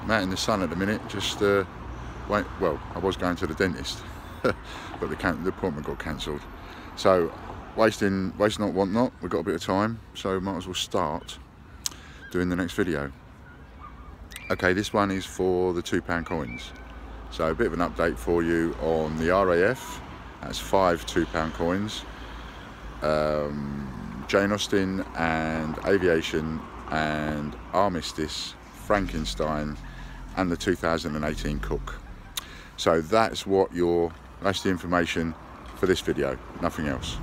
I'm out in the sun at the minute, just well, I was going to the dentist, but the appointment got cancelled. So waste not, want not, we've got a bit of time, so might as well start doing the next video. Okay, this one is for the £2 coins. So a bit of an update for you on the RAF. That's 5 £2 coins. Jane Austen and Aviation and Armistice, Frankenstein and the 2018 Cook. So that's the information for this video, nothing else.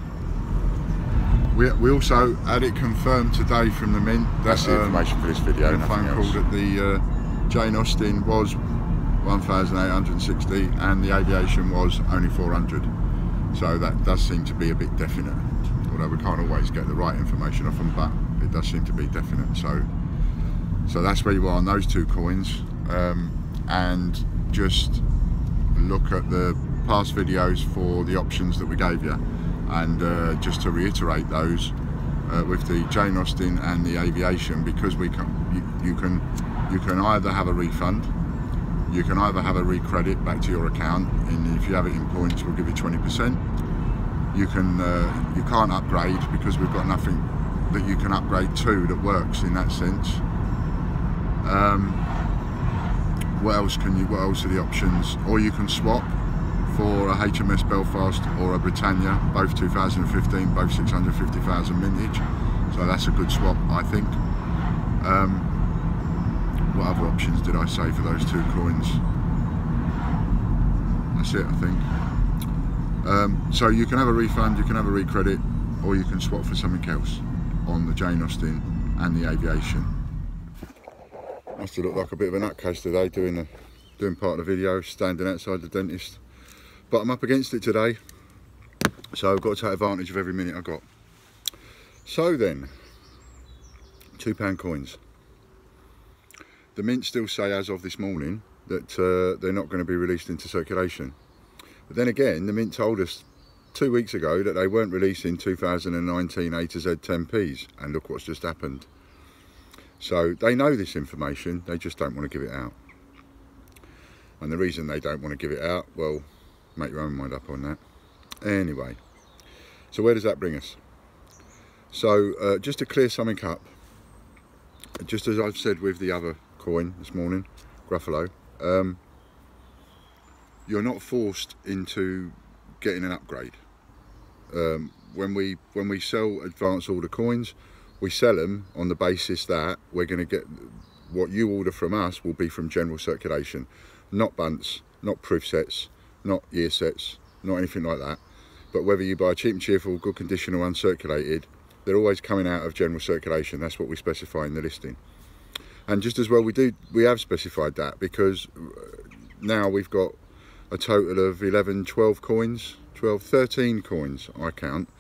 We also had it confirmed today from the Mint. That's the information for this video, nothing else. The phone call that the Jane Austen was 1,860 and the Aviation was only 400. So that does seem to be a bit definite. Although we can't always get the right information off them, but it does seem to be definite. So that's where you are on those 2 coins. And just look at the past videos for the options that we gave you. And just to reiterate those, with the Jane Austen and the Aviation, because you can either have a refund, you can either have a recredit back to your account, and if you have it in points, we'll give you 20%. You can't upgrade because we've got nothing that you can upgrade to that works in that sense. What else are the options? Or you can swap for a HMS Belfast or a Britannia, both 2015, both 650,000 mintage. So that's a good swap, I think. What other options did I say for those 2 coins? That's it, I think. So you can have a refund, you can have a recredit, or you can swap for something else on the Jane Austen and the Aviation. Must have looked like a bit of a nutcase today doing part of the video, standing outside the dentist. But I'm up against it today, so I've got to take advantage of every minute I've got. So then, £2 coins. The Mint still say, as of this morning, that they're not going to be released into circulation. But then again, the Mint told us 2 weeks ago that they weren't releasing 2019 A to Z 10p's, and look what's just happened. So they know this information, they just don't want to give it out. And the reason they don't want to give it out, well, make your own mind up on that. Anyway, so where does that bring us? So just to clear something up, just as I've said with the other coin this morning, Gruffalo, you're not forced into getting an upgrade. When we sell advance order coins, we sell them on the basis that we're going to get what you order from us will be from general circulation, not bunts, not proof sets, not year sets, not anything like that. But whether you buy cheap and cheerful, good condition or uncirculated, they're always coming out of general circulation. That's what we specify in the listing. And just as well we have specified that, because now we've got a total of 11, 12 coins, 13 coins I count,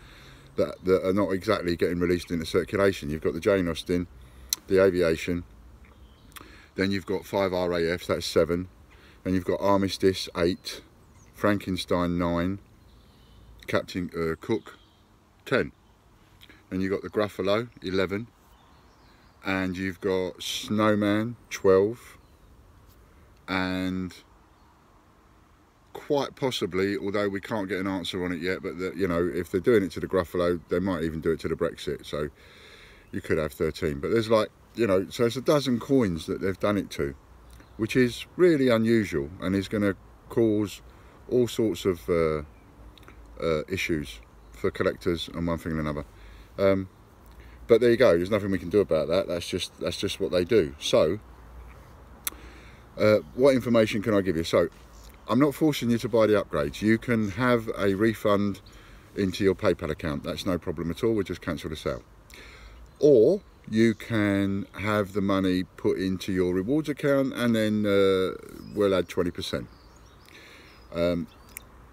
that are not exactly getting released into circulation. You've got the Jane Austen, the Aviation, then you've got 5 RAFs, that's 7, then you've got Armistice 8, Frankenstein 9, Captain Cook 10, and you've got the Gruffalo 11, and you've got Snowman 12, and quite possibly, although we can't get an answer on it yet, but you know, if they're doing it to the Gruffalo, they might even do it to the Brexit, so you could have 13. But there's, like, you know, so it's a dozen coins that they've done it to, which is really unusual and is going to cause all sorts of issues for collectors and one thing and another. But there you go, there's nothing we can do about that. That's just what they do. So what information can I give you? So I'm not forcing you to buy the upgrades. You can have a refund into your PayPal account. That's no problem at all. We'll just cancel the sale. Or you can have the money put into your rewards account, and then we'll add 20%.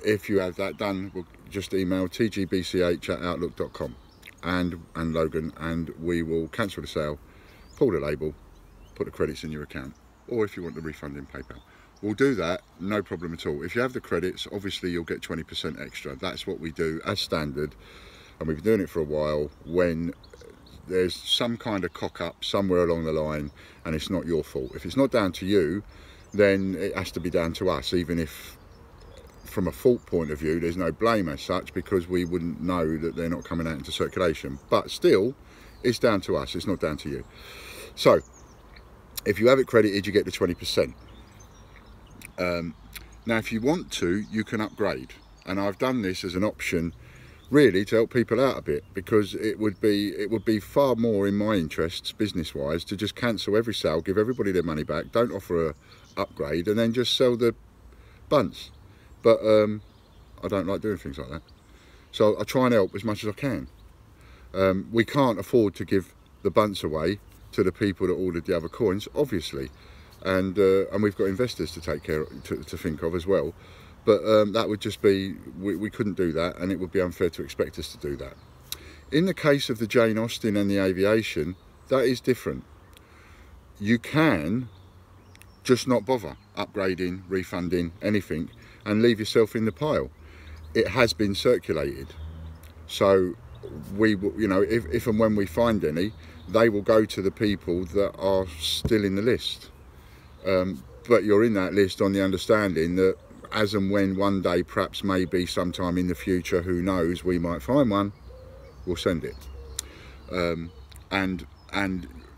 If you have that done, we'll just email tgbch@outlook.com and Logan, and we will cancel the sale, pull the label, put the credits in your account. Or if you want the refund in PayPal, we'll do that, no problem at all. If you have the credits, obviously you'll get 20% extra. That's what we do as standard, and we've been doing it for a while when there's some kind of cock up somewhere along the line, and it's not your fault. If it's not down to you, then it has to be down to us, even if from a fault point of view there's no blame as such, because we wouldn't know that they're not coming out into circulation. But still, it's down to us, it's not down to you. So if you have it credited, you get the 20%. Now if you want to, you can upgrade, and I've done this as an option really to help people out a bit, because it would be far more in my interests business wise to just cancel every sale, give everybody their money back, don't offer a upgrade, and then just sell the bunts. But I don't like doing things like that, so I try and help as much as I can. We can't afford to give the bunts away to the people that ordered the other coins, obviously, and we've got investors to take care of, to think of as well. But that would just be, we couldn't do that, and it would be unfair to expect us to do that. In the case of the Jane Austen and the aviation, that is different. You can just not bother upgrading, refunding, anything, and leave yourself in the pile. It has been circulated, so we, you know, if and when we find any, they will go to the people that are still in the list. But you're in that list on the understanding that as and when one day, perhaps maybe sometime in the future, who knows, we might find one, we'll send it. And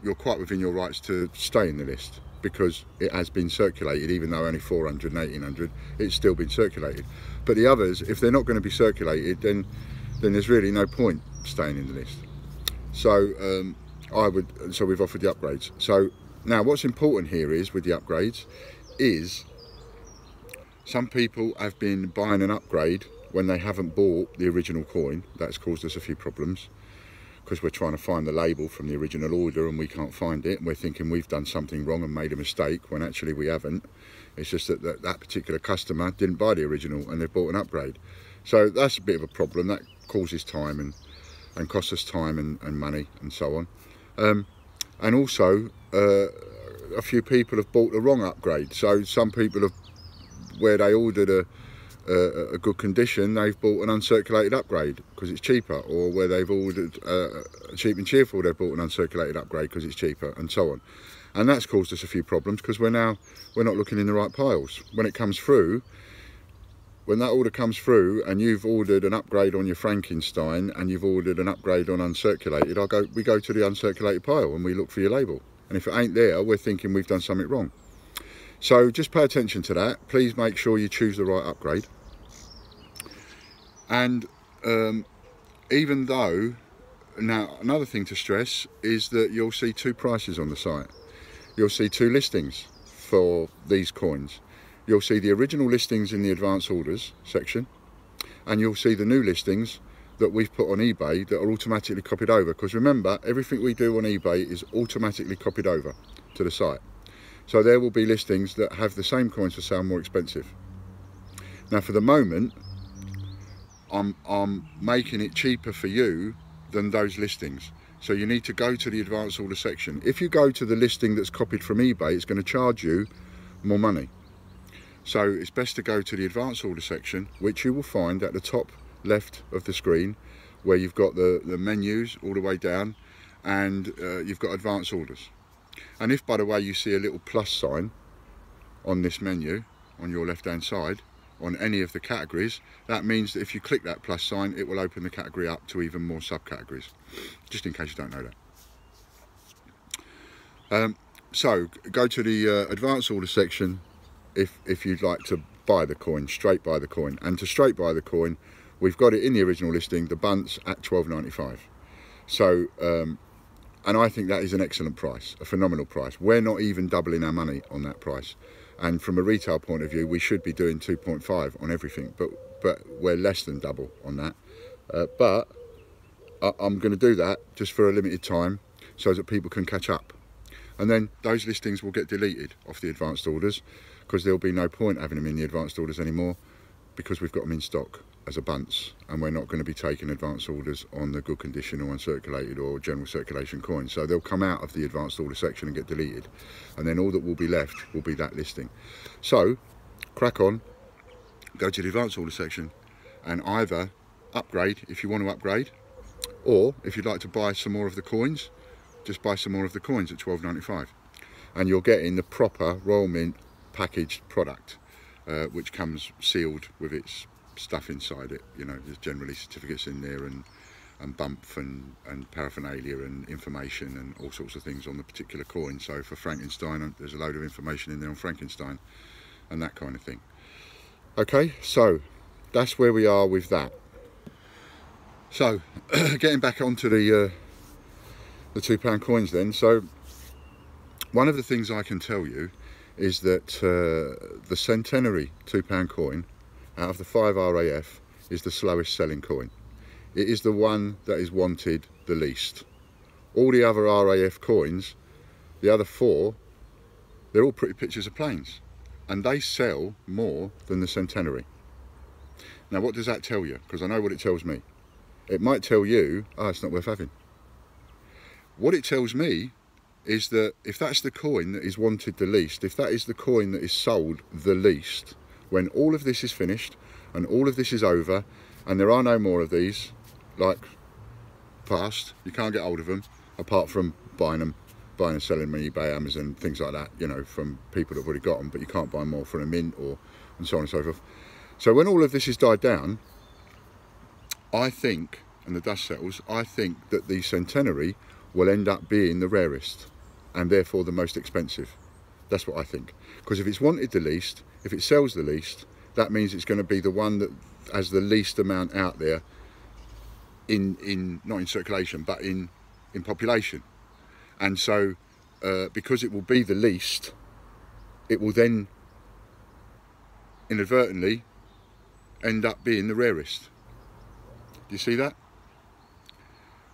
you're quite within your rights to stay in the list, because it has been circulated. Even though only 400 and 1800, it's still been circulated. But the others, if they're not going to be circulated, then there's really no point staying in the list. So so we've offered the upgrades. So now what's important here is, with the upgrades, is some people have been buying an upgrade when they haven't bought the original coin. That's caused us a few problems, because we're trying to find the label from the original order and we can't find it, and we're thinking we've done something wrong and made a mistake, when actually we haven't. It's just that that particular customer didn't buy the original and they've bought an upgrade. So that's a bit of a problem. That causes time and costs us time and money and so on. And also a few people have bought the wrong upgrade. So some people have, where they ordered a good condition, they've bought an uncirculated upgrade because it's cheaper, or where they've ordered cheap and cheerful, they've bought an uncirculated upgrade because it's cheaper, and so on. And that's caused us a few problems, because we're not looking in the right piles. When it comes through, when that order comes through and you've ordered an upgrade on your Frankenstein and you've ordered an upgrade on uncirculated, we go to the uncirculated pile and we look for your label, and if it ain't there, we're thinking we've done something wrong. So just pay attention to that. Please make sure you choose the right upgrade. And even though, now another thing to stress is that you'll see two prices on the site. You'll see two listings for these coins. You'll see the original listings in the advance orders section, and you'll see the new listings that we've put on eBay that are automatically copied over, because remember, everything we do on eBay is automatically copied over to the site. So there will be listings that have the same coins for sale more expensive. Now for the moment, I'm making it cheaper for you than those listings. So you need to go to the advance order section. If you go to the listing that's copied from eBay, it's going to charge you more money. So it's best to go to the advance order section, which you will find at the top left of the screen, where you've got the menus all the way down, and you've got advance orders. And if, by the way, you see a little plus sign on this menu on your left hand side on any of the categories, that means that if you click that plus sign, it will open the category up to even more subcategories, just in case you don't know that. So go to the advance order section if you'd like to buy the coin, straight buy the coin. And to straight buy the coin, we've got it in the original listing, the bunts, at $12.95. So and I think that is an excellent price, a phenomenal price. We're not even doubling our money on that price. And from a retail point of view, we should be doing 2.5 on everything, but we're less than double on that. But I'm going to do that just for a limited time so that people can catch up. And then those listings will get deleted off the advanced orders, because there'll be no point having them in the advanced orders anymore, because we've got them in stock as a bunts, and we're not going to be taking advance orders on the good condition or uncirculated or general circulation coins. So they'll come out of the advanced order section and get deleted, and then all that will be left will be that listing. So crack on, go to the advanced order section and either upgrade if you want to upgrade, Or if you'd like to buy some more of the coins, just buy some more of the coins at £12.95, and you're getting the proper Royal Mint packaged product, which comes sealed with its stuff inside it. You know, there's generally certificates in there, and bunc and paraphernalia and information and all sorts of things on the particular coin. So for Frankenstein, there's a load of information in there on Frankenstein and that kind of thing. Okay, so that's where we are with that. So getting back onto the £2 coins then. So one of the things I can tell you is that the centenary £2 coin out of the 5 RAF is the slowest selling coin. It is the one that is wanted the least. All the other RAF coins, the other 4, they're all pretty pictures of planes, and they sell more than the centenary. Now what does that tell you? Because I know what it tells me. It might tell you, oh, it's not worth having. What it tells me is that if that's the coin that is wanted the least, if that is the coin that is sold the least, when all of this is finished and all of this is over and there are no more of these, like past, you can't get hold of them apart from buying and selling them on eBay, Amazon, things like that, you know, from people that have already got them, but you can't buy more from a mint or and so on and so forth. So when all of this is died down, I think, and the dust settles, I think that the centenary will end up being the rarest and therefore the most expensive. That's what I think. Because if it's wanted the least, if it sells the least, that means it's going to be the one that has the least amount out there in not in circulation, but in population. And so because it will be the least, it will then inadvertently end up being the rarest. Do you see that?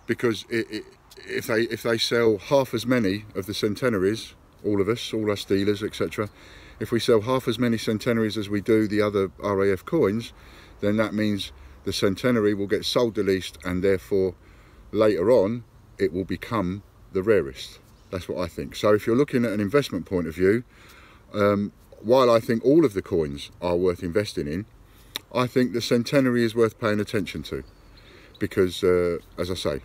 Because if they sell half as many of the centenaries, all us dealers, etc., if we sell half as many centenaries as we do the other RAF coins, then that means the centenary will get sold the least, and therefore later on it will become the rarest. That's what I think. So if you're looking at an investment point of view, while I think all of the coins are worth investing in, I think the centenary is worth paying attention to, because as I say,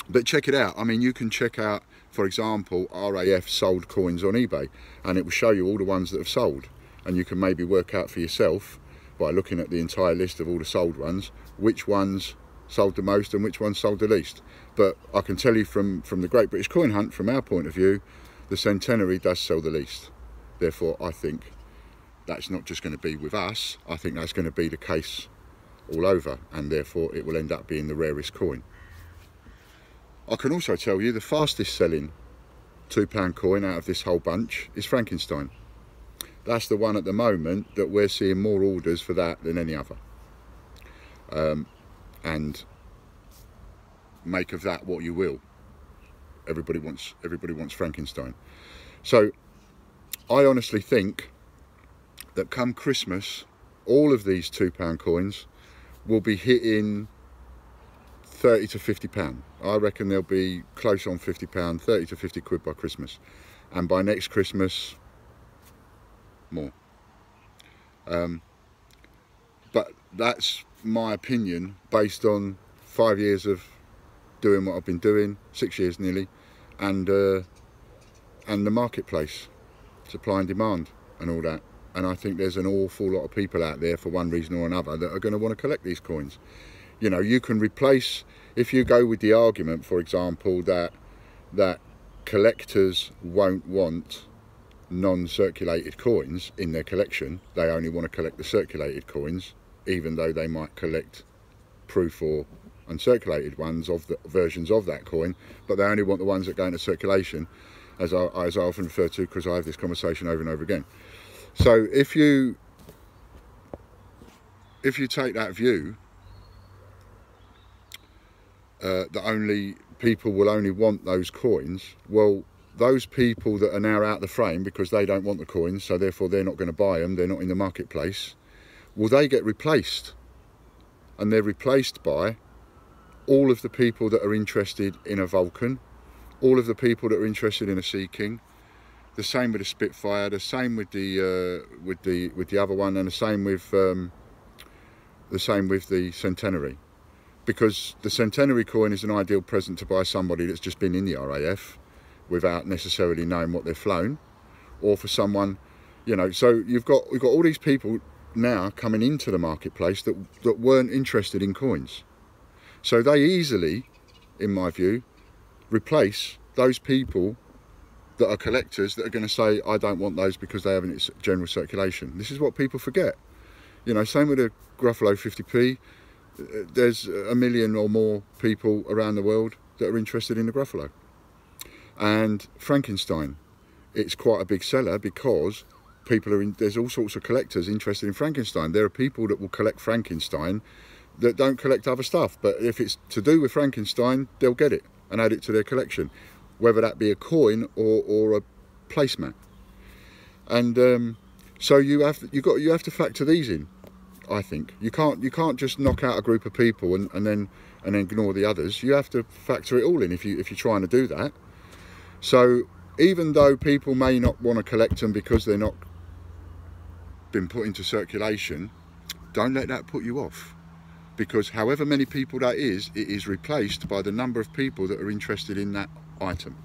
but check it out. I mean, you can check out, for example, RAF sold coins on eBay, and it will show you all the ones that have sold, and you can maybe work out for yourself by looking at the entire list of all the sold ones, which ones sold the most and which ones sold the least. But I can tell you from the Great British Coin Hunt, from our point of view, the centenary does sell the least. Therefore, I think that's not just going to be with us, I think that's going to be the case all over, and therefore it will end up being the rarest coin. I can also tell you the fastest selling £2 coin out of this whole bunch is Frankenstein. That's the one at the moment that we're seeing more orders for that than any other. And make of that what you will. Everybody wants Frankenstein. So I honestly think that come Christmas, all of these £2 coins will be hitting 30 to 50 pound. I reckon they'll be close on 50 pound, 30 to 50 quid by Christmas, and by next Christmas more. But that's my opinion based on 5 years of doing what I've been doing, 6 years nearly, and the marketplace, supply and demand and all that. And I think there's an awful lot of people out there, for one reason or another, that are going to want to collect these coins. You know, you can replace, if you go with the argument, for example, that collectors won't want non-circulated coins in their collection, they only want to collect the circulated coins, even though they might collect proof or uncirculated ones of the versions of that coin, but they only want the ones that go into circulation, as I often refer to, because I have this conversation over and over again. So if you take that view, that only people will only want those coins, well, those people that are now out the frame because they don't want the coins, so therefore they're not going to buy them, they're not in the marketplace, will they get replaced? And they're replaced by all of the people that are interested in a Vulcan, all of the people that are interested in a Sea King, the same with the Spitfire, the same with the other one, and the same with the Centenary. because the centenary coin is an ideal present to buy somebody that's just been in the RAF without necessarily knowing what they've flown, or for someone, you know. So we've got all these people now coming into the marketplace that weren't interested in coins. So they easily, in my view, replace those people that are collectors that are going to say, I don't want those because they haven't in general circulation. This is what people forget. You know, same with the Gruffalo 50p. There's 1 million or more people around the world that are interested in the Gruffalo. And Frankenstein, it's quite a big seller because people are there's all sorts of collectors interested in Frankenstein. There are people that will collect Frankenstein that don't collect other stuff, but if it's to do with Frankenstein, they'll get it and add it to their collection, whether that be a coin or a placemat. And so you have to factor these in. I think you can't just knock out a group of people and then ignore the others. You have to factor it all in if you're trying to do that. So even though people may not want to collect them because they're not been put into circulation, don't let that put you off, because however many people that is, it is replaced by the number of people that are interested in that item.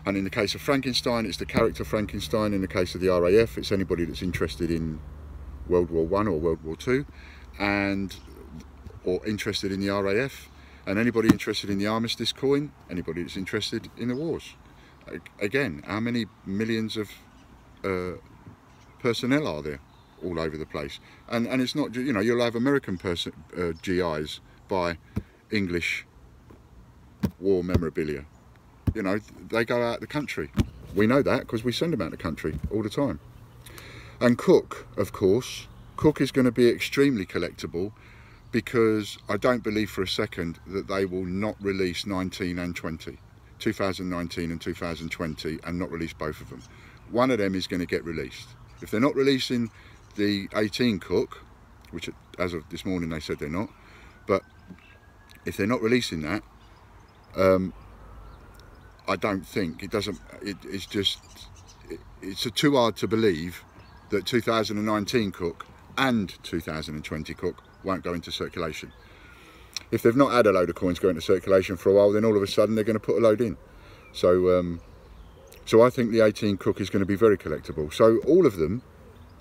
And in the case of Frankenstein, it's the character Frankenstein. In the case of the RAF, it's anybody that's interested in World War I or World War II, or interested in the RAF, and anybody interested in the armistice coin, anybody that's interested in the wars. Again, how many millions of personnel are there all over the place? And it's not, you know, you'll have American GIs buy English war memorabilia. You know, they go out the country. We know that because we send them out the country all the time. And Cook, of course, Cook is going to be extremely collectible, because I don't believe for a second that they will not release 19 and 20, 2019 and 2020, and not release both of them. One of them is going to get released. If they're not releasing the 18 Cook, which as of this morning they said they're not, but if they're not releasing that, I don't think, it's too hard to believe that 2019 Cook and 2020 Cook won't go into circulation. If they've not had a load of coins go into circulation for a while, then all of a sudden they're going to put a load in. So so I think the 18 Cook is going to be very collectible. So all of them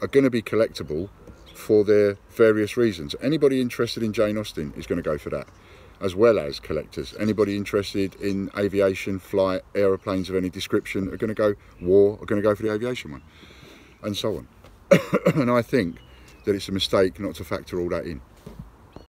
are going to be collectible for their various reasons. Anybody interested in Jane Austen is going to go for that, as well as collectors. Anybody interested in aviation, flight, aeroplanes of any description are going to go, war, are going to go for the aviation one, and so on. And I think that it's a mistake not to factor all that in.